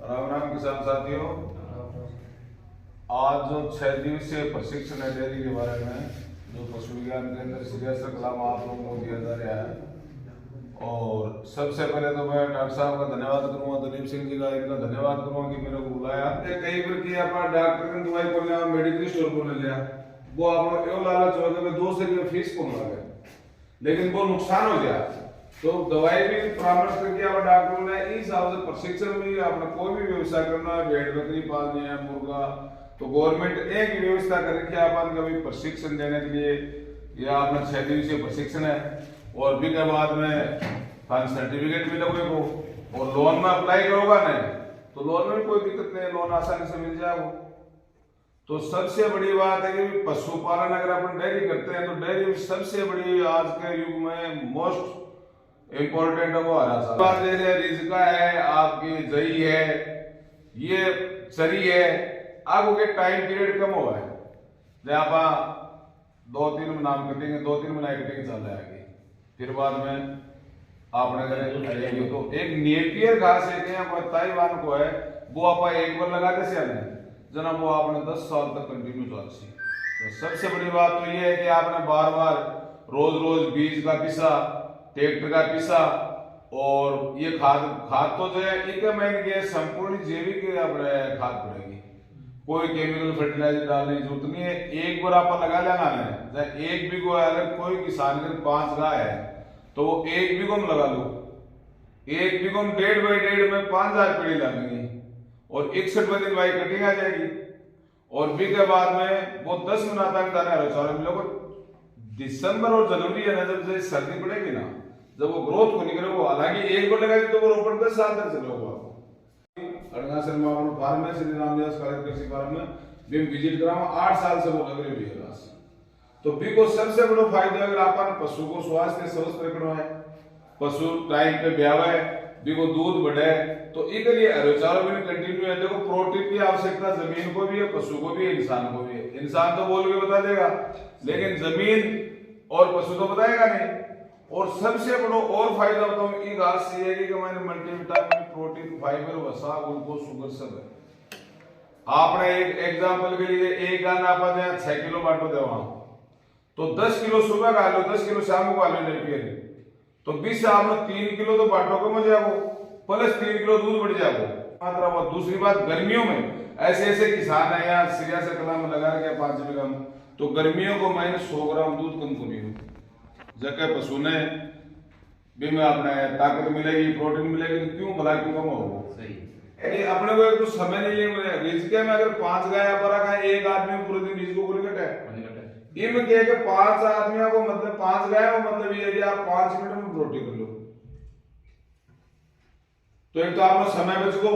राम राम किसान साथियों। आज जो 6 दिवसीय प्रशिक्षण है डेयरी के बारे में जो पशु विज्ञान केंद्र सिरियासर कला में आप लोगों को दिया जा रहा है। और सबसे पहले तो मैं डॉक्टर साहब का धन्यवाद करूंगा, दलीप सिंह जी का इनका धन्यवाद करूंगा कि मेरे को बुलाया। कई बार की आप डॉक्टर की दवाई को लिया, मेडिकल स्टोर को ले लिया, वो आप यो लालच हो गया 2 से फीस को लगा गया, लेकिन वो नुकसान हो गया। तो दवाई भी परामर्श करके आप डॉक्टरों ने इस हिसाब से प्रशिक्षण भी आपने कोई भी व्यवसाय करना है, भेड़ बकरी पालनी है, मुर्गा, तो गवर्नमेंट एक ही व्यवस्था कर रखी है अपन का भी प्रशिक्षण देने के लिए। यह आपने 6 दिवसीय प्रशिक्षण है और भी के बाद में सर्टिफिकेट भी लगेगा और लोन में अप्लाई करोगा नहीं तो लोन में कोई दिक्कत नहीं, लोन आसानी से मिल जाएगा। तो सबसे बड़ी बात है कि पशुपालन अगर अपन डेयरी करते हैं तो डेयरी में सबसे बड़ी आज के युग में मोस्ट इम्पोर्टेंट है वो हरा चारा। जैसे रिजका है, आपकी जई है, ये चरी है, आपको के टाइम पीरियड कम हुआ है। जब आप 2-3 नाम कटेंगे, 2-3 महीने कटेंगे चल जाएगी, फिर बाद में आपने करेंगे तो एक नेपियर घास है ताइवान को है, वो आप एक बार लगाते से जना वो आपने 10 साल तक कंटिन्यू चलती। तो सबसे बड़ी बात तो ये है कि आपने बार बार रोज बीज का पिसा, ट्रैक्टर का पिसा और ये खाद तो जो है एक महीने के संपूर्ण जैविक अपने खाद पड़ेगी, कोई केमिकल फर्टिलाइजर डालने की जरूरत नहीं है। एक बार आप लगा लेना है, एक बीघो अगर कोई किसान के 5 गाय है तो वो 1 बीघो में लगा लो, 1 बीघो में 1.5 बाई 1.5 में 5000 पेड़ लगेंगे और 61 दिन भाई कटिंग आ जाएगी। और भी के बाद में वो 10 महीना तक दाना चारा मिलेगा। दिसंबर और जनवरी है ना, जब सर्दी पड़ेगी ना, जब वो ग्रोथ को निकले वो हालांकि एक बार लगाएगी तो वो रोपण 10 साल तक चलेगा। अड़गासर में अपन फार्म में श्री रामदास कॉलेज कृषि फार्म में भी विजिट कराऊं, 8 साल से वो लग रही है घास। तो भी को सबसे बड़ा फायदा अगर अपन पशु को स्वास्थ्य स्वस्थ रखना है, पशु टाइम पे ब्यावे, भी को दूध बढ़े, तो इसके लिए हरे चारा भी कंटिन्यू है। देखो प्रोटीन की आवश्यकता जमीन को भी है, पशु को भी है, इंसान को भी है। इंसान तो बोल के बता देगा लेकिन जमीन और पशु तो बताएगा नहीं। और सबसे बड़ा और फायदा बताऊं ये घास से है कि हमारे मल्टीविटामिन, प्रोटीन, फाइबर, वसा, ग्लूकोज, शुगर सब है। आपने एक एग्जांपल के लिए एक गाना आप 6 किलो बांटो देवा तो 10 किलो सुबह खा लो, 10 किलो शाम को खा लो, तो 20 आपने 3 किलो तो बांटो कम हो जाएगा, प्लस 3 किलो दूध बढ़ जाएगा मात्रा। वो दूसरी बात गर्मियों में ऐसे किसान है यहाँ सिरियासर कला में लगा रखे 5 बीघा में, तो गर्मियों को मैंने 100 ग्राम दूध कम को नहीं हो जगह पशु ने भी में अपने ताकत मिलेगी, प्रोटीन मिलेगी, तो क्यों भला क्यों कम होगा। सही अपने को एक तो समय नहीं लेंगे रिजके में अगर 5 गाय पर रखा है, एक आदमी पूरे दिन रिजको को निकट है इम के 5 आदमियों को मतलब 5 गाय को मतलब ये कि आप 5 मिनट में रोटी कर लो। तो एक तो आपको समय बच गो,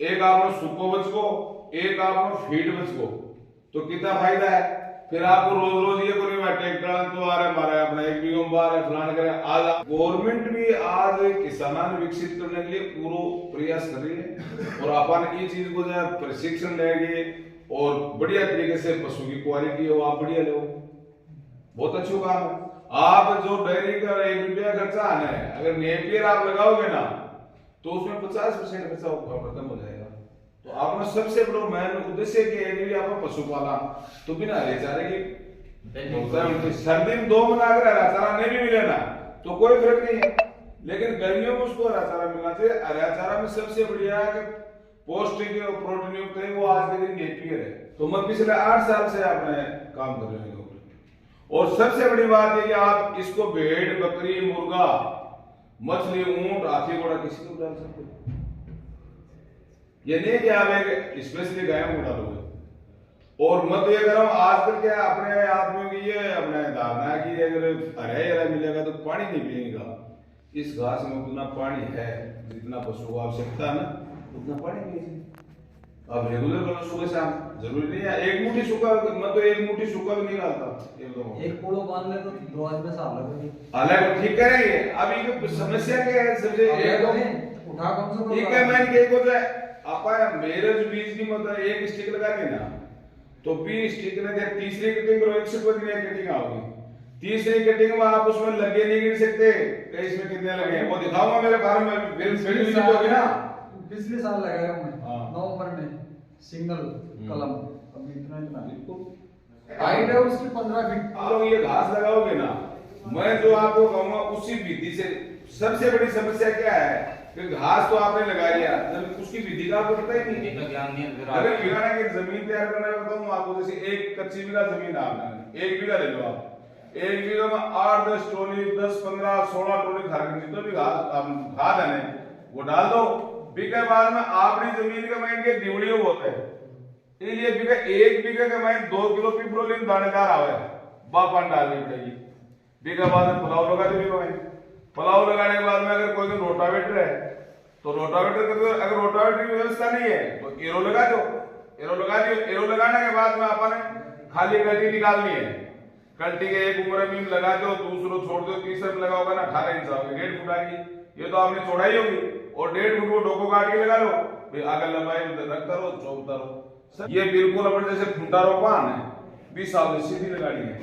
एक आपको सुको बच गो, एक आपको फीड बच गो, तो कितना फायदा है। फिर आपको रोज ये कोई ट्रैक्टर तो आ रहा है हमारा अपना 1 बीघा में आ रहा है फलान करे। आज गवर्नमेंट भी आज किसानों विकसित करने के लिए पूरा प्रयास कर रही है और अपन ये चीज को जो प्रशिक्षण लेंगे और बढ़िया तरीके से पशु की क्वालिटी है वो आप बढ़िया लो, बहुत अच्छा काम है। आप जो डेयरी का 1 रुपया खर्चा आना है, अगर नेपियर आप लगाओगे ना तो उसमें 50% खर्चा खत्म हो जाएगा। तो आपने सबसे बड़ा मेन उद्देश्य कि आप पशुपालन तो बिना हरे चारे की सर्दी में 2 महीना अगर हरा चारा नहीं भी मिले ना तो कोई फर्क नहीं है, लेकिन गर्मियों में उसको हरा चारा मिलना चाहिए। हरा चारा में सबसे बढ़िया है कि पौष्टिक और प्रोटीन युक्त है, वो आज के दिन नेपियर है। तो मैं पिछले 8 साल से आपने काम कर रहे हैं। और सबसे बड़ी बात है कि आप इसको भेड़, बकरी, मुर्गा, मछली, ऊंट, हाथी, घोड़ा किसी को डाल सकते हो। ये नहीं कि आप एक स्पेशली गायों को डालोगे। और मत ये करो आजकल क्या अपने आदमियों की ये अपने धारणा है कि अगर हरा मिलेगा तो पानी नहीं पिएगा। इस घास में उतना पानी है जितना पशु को आवश्यकता है ना उतना पानी पिए। अब रेगुलर करो सुबह शाम, जरूरी नहीं है 1 मुट्ठी सूखा, मैं तो 1 मुट्ठी सूखा भी नहीं डालता। एक पोलो बांध ले तो 2 आज में साफ लगेगी। अलग ठीक करेंगे। अब ये समस्या क्या है सबसे एक उठा कम से कम ठीक है मैं एक होता है आप मेरे जो बीज की मतलब एक स्टिक लगा देना तो 20 स्टिक लगे, तीसरी कटिंग करो 150 दिन कटिंग आओगी। तीसरी कटिंग में आप उसमें लगे नहीं गिन सकते इसमें कितने लगे वो दिखाऊंगा मेरे फार्म में फिर होगी ना। पिछले साल लगाया मैं हाँ। नवंबर में सिंगल कलम, अभी इतना बिल्कुल। हाइट है उसकी 15 फीट। आप लोग ये घास लगाओगे ना, मैं जो आपको कहूंगा उसी विधि से। सबसे बड़ी समस्या क्या है कि घास तो आपने लगा लिया, जब उसकी विधि का आपको पता ही नहीं। ज्ञान नहीं है। अगर बिगाड़ा की जमीन तैयार करना है बताऊं आपको, जैसे एक कच्ची बीघा जमीन आपने, 1 बीघा ले लो आप, 1 बीघा में 8-10 टोली, 10-15-16 टोली खाद जितना भी खाद है वो डाल दो। बीघे बाद में आपकी जमीन के माइन के डिवड़ियों होते हैं, इसलिए बीघा 1 बीघे के माइन 2 किलो पिपरोलिन दानेदार आवे, बापान डालनी पड़ेगी। बीघा बाद में पुलाव लगा देंगे भाई। पुलाव लगाने के बाद में अगर कोई रोटावेटर है तो रोटावेटर कर दो, अगर रोटावेटर की व्यवस्था नहीं है तो एरो लगा दो, एरो लगा दियो। एरो लगाने के बाद में अपन खाली कल्टी निकालनी है, कल्टी के एक उम्र में लगा दो, दूसरो छोड़ दो, तीसरे में लगा होगा ना 18 इंच होगी, 1.5 फुट आएगी, ये तो आपने चौड़ाई होगी, और 1.5 फुट को डोको काट के लगा लो, फिर आगे लंबाई रखता रहो, चौकता रहो। ये बिल्कुल अपन जैसे फुटा रोपान है 20 साल से सीधी लगानी है।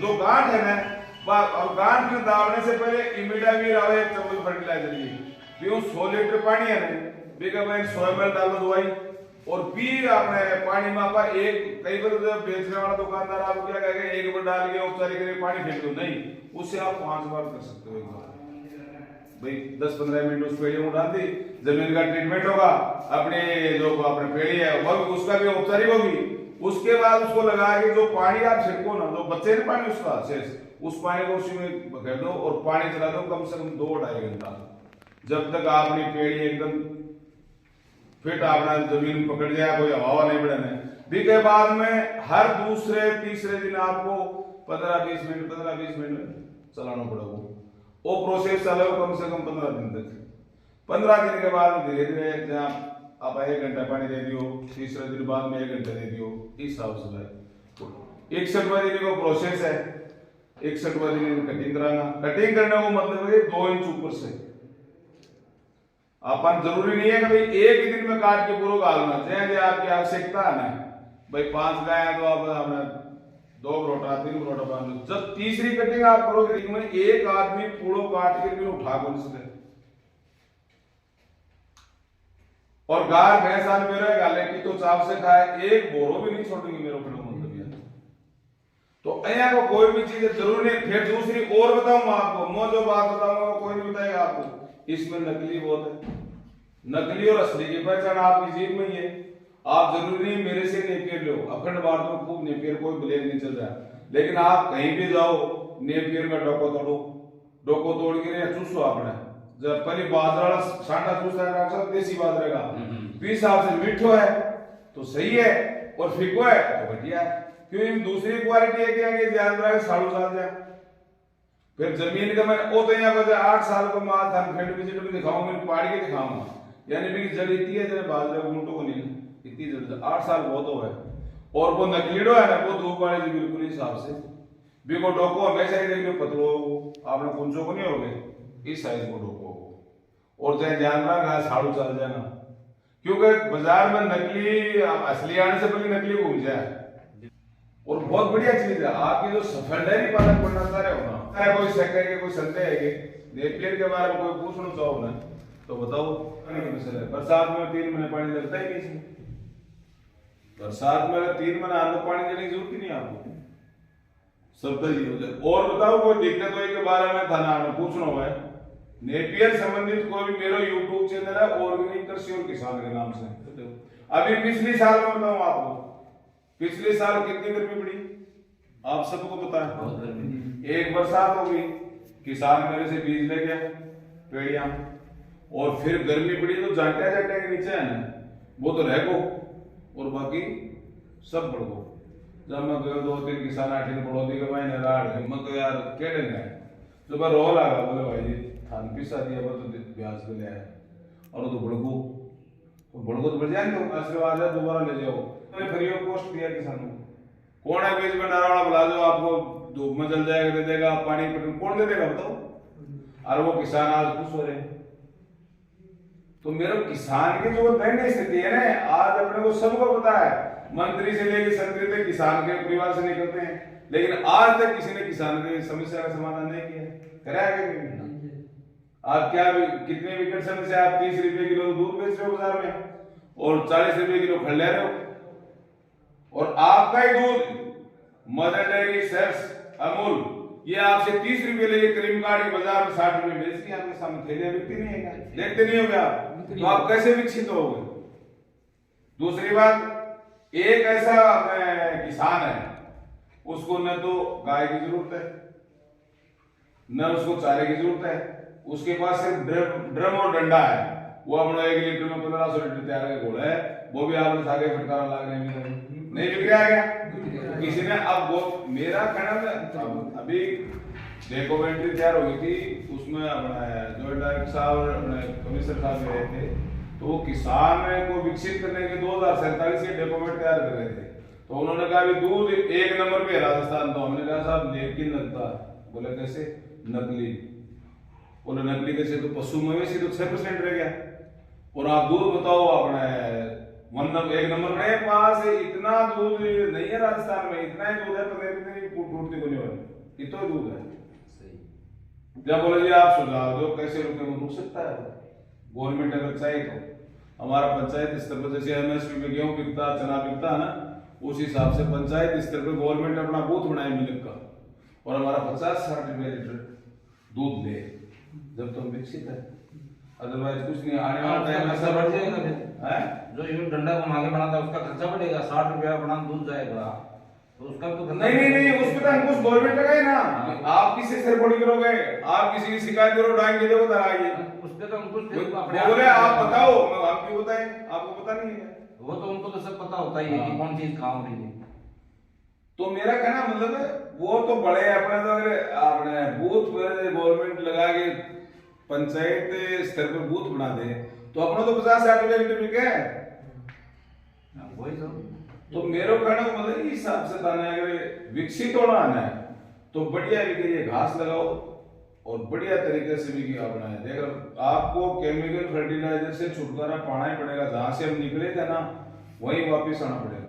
जो गांठ है ना, और गांठ में दावने से पहले इमिडावीर आवे 1 चम्मच फर्टिलाइजर की, फिर 100 लीटर पानी है ना, बीघा में 100 ml डालो दवाई, और फिर आपने पानी में आपा एक, कई बार बेचने वाला दुकानदार आपको क्या कहेगा, एक बार डाल के औपचारिक पानी फेंक दो, नहीं, उससे आप 5 बार कर सकते हो। एक बार भाई 10-15 मिनट उस पेड़ियों को डाल दी, जमीन का ट्रीटमेंट होगा, अपने जो अपने पेड़ी है वो उसका भी औपचारिक होगी। उसके बाद उसको लगा के जो पानी आप छिड़को ना, जो बच्चे ने पानी उसका शेष, उस पानी को उसी में भर दो और पानी चला दो कम से कम 2-2.5 घंटा, जब तक आपकी पेड़ी एकदम फिट अपना जमीन पकड़ जाए, कोई हवा नहीं बढ़ने। बीघे बाद में हर दूसरे-तीसरे दिन आपको 15-20 मिनट चलाना पड़ेगा। वो प्रोसेस चलेगा कम से कम 15 दिन तक। 15 दिन के बाद धीरे धीरे जहाँ आप 1 घंटा पानी दे दियो, तीसरे दिन बाद में 1 घंटा दे दियो, इस हिसाब से है। 61वां दिन का प्रोसेस है, 61वां दिन कटिंग कराना। कटिंग करने को मतलब है 2 इंच ऊपर से। अपन जरूरी नहीं है कि भाई एक ही दिन में काट के पूरा गालना, जैसे आपकी आवश्यकता है ना, भाई 5 गाय है तो आप अपना 2 बरोटा 3 बरोटा बांध लो। जब तीसरी कटिंग आप करोगे में एक आदमी पूरा काट के भी उठा को नहीं सकते, और गाय भैंस आने मेरे गाले की तो चाव से खाए, एक बोरो भी नहीं छोड़ेंगे मेरे को मतलब ये। तो अया को कोई भी चीज जरूरी नहीं। फिर दूसरी और बताऊंगा आपको, मैं जो बात बताऊंगा वो कोई नहीं बताएगा आपको, इसमें नकली बहुत है। नकली और असली की पहचान आपकी जीभ में ही है। आप जरूरी नहीं मेरे से नेपियर लो, अखंड भारत में खूब नेपियर कोई ब्लेम नहीं चल रहा, लेकिन आप कहीं भी जाओ नेपियर का डोको तोड़ के चूसो आपने, जब पहले बाजरा साटा चूसता है डॉक्टर देसी बाजरे का, 20 साल से मीठो है तो सही है, और फिको है तो बढ़िया है। क्यों इन दूसरी क्वालिटी है कि आगे ध्यान रहा साड़ू साल जाए। फिर जमीन का मैं ओ तो यहाँ पर 8 साल को माल धान फील्ड विजिट में दिखाऊंगा, मैं पाड़ी के दिखाऊंगा, यानी भी जड़ इतनी है जरा बाजरे गुंटो को नहीं इतनी जड़ 8 साल बहुत हो है। और वो नकलीडो है ना, वो धूप वाले जी बिल्कुल हिसाब से भी को डोको हमेशा ही देखिए पतलो आपने कुंचो को नहीं होगे, इस साइज को डोको हो, और चाहे ध्यान रखना साड़ू चल जाना, क्योंकि बाजार में नकली असली आने से पहले नकली घूम जाए। और बहुत बढ़िया चीज है आपकी जो सफल डेयरी पालन करना चाह रहे हो ना, कोई शक्कर के कोई संदेह है कि नेपियर के बारे में कोई पूछना चाहो ना तो बताओ। बरसात में 3 महीने पानी लगता ही नहीं इसमें, बरसात में 3 महीने आपको पानी देने की जरूरत ही नहीं आपको, सब जी हो जाए। और बताओ कोई दिक्कत हो के बारे में थाना में पूछना है, नेपियर संबंधित कोई भी मेरा यूट्यूब चैनल है ऑर्गेनिक कृषि और किसान के नाम से। अभी पिछले साल में बताऊं आपको, पिछले साल कितनी गर्मी पड़ी आप सबको पता है, बहुत गर्मी। एक बरसात हो गई, किसान मेरे से बीज ले गया पेड़ियां, और फिर गर्मी पड़ी तो जाटे के नीचे है ना वो तो रह गो, और बाकी सब बढ़ गो। जब मैं गयो 2-3 किसान 8 पड़ोसी के मैंने राड़ है, मैं तो यार क्या देंगे तो मैं रो लगा, बोले भाई जी थान पिसा दिया वो तो ब्याज पे ले आया, और तो भड़को तो बढ़ जाएंगे, आशीर्वाद है दोबारा ले जाओ। मैंने फ्री ऑफ कॉस्ट दिया किसानों को, कौन है बीज भंडार वाला बुला दो, आपको धूप में जल जाएगा दे देगा, पानी कौन दे देगा बताओ, और वो किसान आज खुश हो रहे हैं। तो मेरे किसान की जो दैनिक स्थिति है ना, आज अपने को सबको पता है, मंत्री से लेकर संतरी तक किसान के परिवार से निकलते हैं, लेकिन आज तक किसी ने किसान की समस्या का समाधान नहीं किया, कराया आप क्या कितने विकेट समय से आप 30 रुपए किलो दूध बेच रहे हो बाजार में और 40 रुपए किलो खड़ ले रहे हो। और आपका ही दूध मदर डेयरी, सेर्स, अमूल ये आपसे 30 रुपए लेके क्रीम कार्ड के बाजार में 60 रुपए बेचती है, आपके सामने थैलियां बिकती नहीं है क्या? देखते नहीं हो क्या आप? तो आप कैसे विकसित होगे? दूसरी बात, एक ऐसा किसान है उसको न तो गाय की जरूरत है न उसको चारे की जरूरत है, उसके पास सिर्फ ड्रम और डंडा है, वो अपना 1 लीटर में 1500 लीटर तैयार के घोड़ा है, वो भी आपने सागे फटकारा लाग रहे नहीं बिक रहा क्या? किसी ने अब वो मेरा कहना अभी डॉक्यूमेंट्री तैयार हो गई थी, उसमें अपना जो डायरेक्टर साहब और कमिश्नर साहब रहे थे, तो वो किसान को विकसित करने के 2047 के डॉक्यूमेंट तैयार कर रहे थे। तो उन्होंने कहा भी दूध 1 नंबर पे है राजस्थान। तो हमने कहा साहब लेकिन लगता, बोले कैसे? नकली। बोले नकली कैसे? तो पशु मवेशी तो 6% रह गया और आप दूध बताओ अपना 1 नंबर में पास इतना दूध नहीं है राजस्थान में, इतना ही दूध है पर टूटती को नहीं हो रही, इतना दूध है। जब बोले जी आप सुझाव दो कैसे रुके, वो रुक सकता है? गवर्नमेंट अगर चाहे तो हमारा पंचायत स्तर पर जैसे एमएसपी में गेहूं बिकता, चना बिकता है ना, उस हिसाब से पंचायत स्तर पर गवर्नमेंट अपना बूथ बनाए मिल्क का और हमारा 50-60 रुपए लीटर दूध दे, जब तो विकसित है। अदरवाइज कुछ नहीं। आने वाला टाइम ऐसा बढ़ जाएगा है जो ये डंडा को आगे बढ़ाता है उसका खर्चा बढ़ेगा, 60 रुपया बना दूध जाएगा तो उसका तो नहीं उस पर अंकुश गवर्नमेंट लगाए ना। आप किसी से रिपोर्ट करोगे, आप किसी की शिकायत करो, डांगे देखो धराइए उस पे तो अंकुश बोले आप बताओ, आप क्यों बताएं? आपको पता नहीं है? वो तो उनको तो सब पता होता ही है कि कौन चीज कहाँ हो रही है। तो मेरा कहना मतलब है वो तो बड़े अपने तो अगर आपने बूथ पर गवर्नमेंट लगा के पंचायत स्तर पर बूथ बना दे तो अपना तो 50-60 रुपए लीटर बिके है। वही तो मेरे कहना मतलब इस हिसाब से दाना अगर विकसित होना है तो बढ़िया भी घास लगाओ और बढ़िया तरीके से भी अपना है। देख आपको केमिकल फर्टिलाइजर से छुटकारा पाना ही पड़ेगा, जहां से हम निकले थे ना वहीं वापिस आना पड़ेगा।